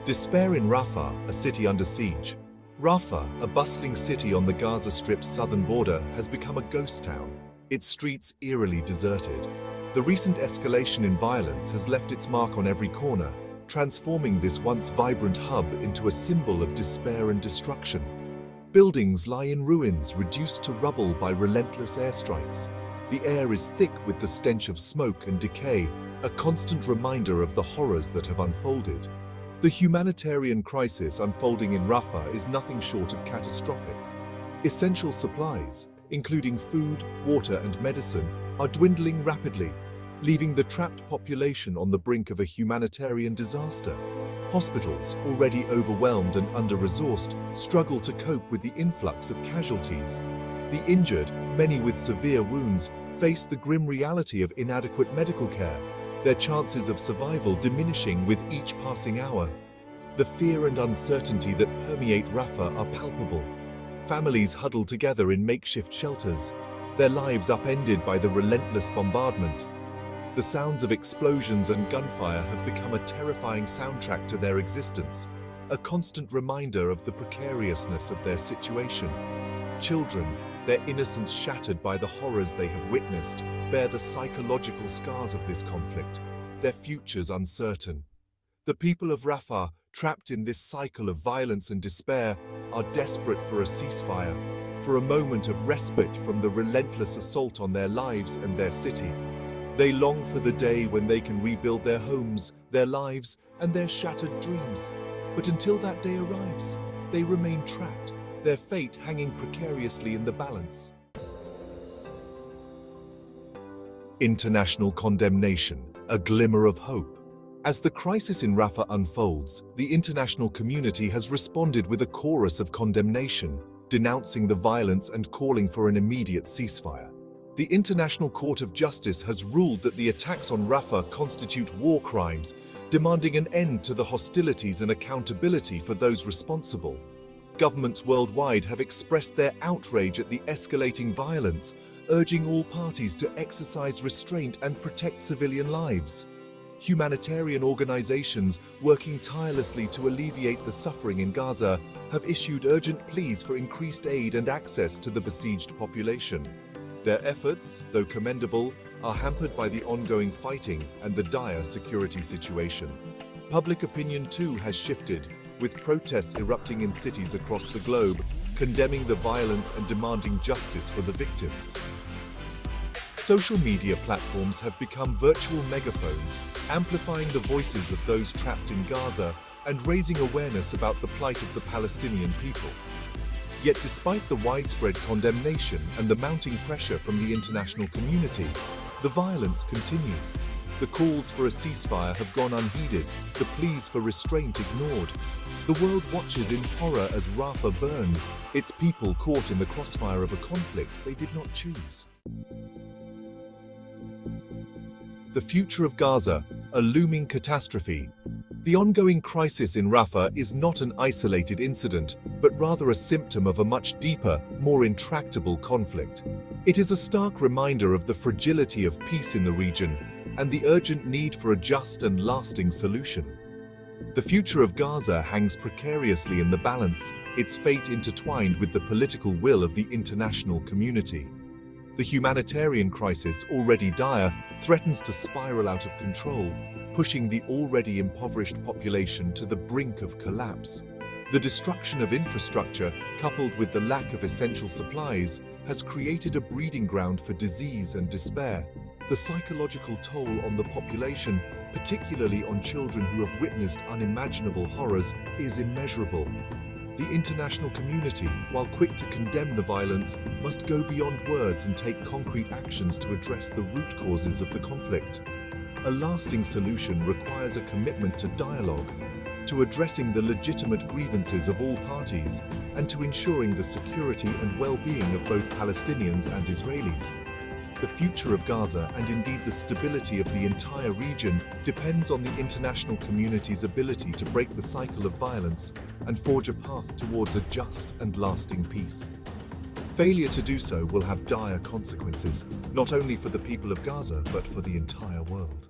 Despair in Rafah, a city under siege. Rafah, a bustling city on the Gaza Strip's southern border, has become a ghost town, its streets eerily deserted. The recent escalation in violence has left its mark on every corner, transforming this once vibrant hub into a symbol of despair and destruction. Buildings lie in ruins, reduced to rubble by relentless airstrikes. The air is thick with the stench of smoke and decay, a constant reminder of the horrors that have unfolded. The humanitarian crisis unfolding in Rafah is nothing short of catastrophic. Essential supplies, including food, water, and medicine, are dwindling rapidly, leaving the trapped population on the brink of a humanitarian disaster. Hospitals, already overwhelmed and under-resourced, struggle to cope with the influx of casualties. The injured, many with severe wounds, face the grim reality of inadequate medical care, their chances of survival diminishing with each passing hour. The fear and uncertainty that permeate Rafah are palpable. Families huddle together in makeshift shelters, their lives upended by the relentless bombardment. The sounds of explosions and gunfire have become a terrifying soundtrack to their existence, a constant reminder of the precariousness of their situation. Children, their innocence shattered by the horrors they have witnessed, bear the psychological scars of this conflict, their futures uncertain. The people of Rafah, trapped in this cycle of violence and despair, are desperate for a ceasefire, for a moment of respite from the relentless assault on their lives and their city. They long for the day when they can rebuild their homes, their lives, and their shattered dreams. But until that day arrives, they remain trapped, their fate hanging precariously in the balance. International condemnation, a glimmer of hope. As the crisis in Rafah unfolds, the international community has responded with a chorus of condemnation, denouncing the violence and calling for an immediate ceasefire. The International Court of Justice has ruled that the attacks on Rafah constitute war crimes, demanding an end to the hostilities and accountability for those responsible. Governments worldwide have expressed their outrage at the escalating violence, urging all parties to exercise restraint and protect civilian lives. Humanitarian organizations working tirelessly to alleviate the suffering in Gaza have issued urgent pleas for increased aid and access to the besieged population. Their efforts, though commendable, are hampered by the ongoing fighting and the dire security situation. Public opinion too has shifted, with protests erupting in cities across the globe, condemning the violence and demanding justice for the victims. Social media platforms have become virtual megaphones, amplifying the voices of those trapped in Gaza and raising awareness about the plight of the Palestinian people. Yet despite the widespread condemnation and the mounting pressure from the international community, the violence continues. The calls for a ceasefire have gone unheeded, the pleas for restraint ignored. The world watches in horror as Rafah burns, its people caught in the crossfire of a conflict they did not choose. The future of Gaza, a looming catastrophe. The ongoing crisis in Rafah is not an isolated incident, but rather a symptom of a much deeper, more intractable conflict. It is a stark reminder of the fragility of peace in the region and the urgent need for a just and lasting solution. The future of Gaza hangs precariously in the balance, its fate intertwined with the political will of the international community. The humanitarian crisis, already dire, threatens to spiral out of control, pushing the already impoverished population to the brink of collapse. The destruction of infrastructure, coupled with the lack of essential supplies, has created a breeding ground for disease and despair. The psychological toll on the population, particularly on children who have witnessed unimaginable horrors, is immeasurable. The international community, while quick to condemn the violence, must go beyond words and take concrete actions to address the root causes of the conflict. A lasting solution requires a commitment to dialogue, to addressing the legitimate grievances of all parties, and to ensuring the security and well-being of both Palestinians and Israelis. The future of Gaza, and indeed the stability of the entire region, depends on the international community's ability to break the cycle of violence and forge a path towards a just and lasting peace. Failure to do so will have dire consequences, not only for the people of Gaza, but for the entire world.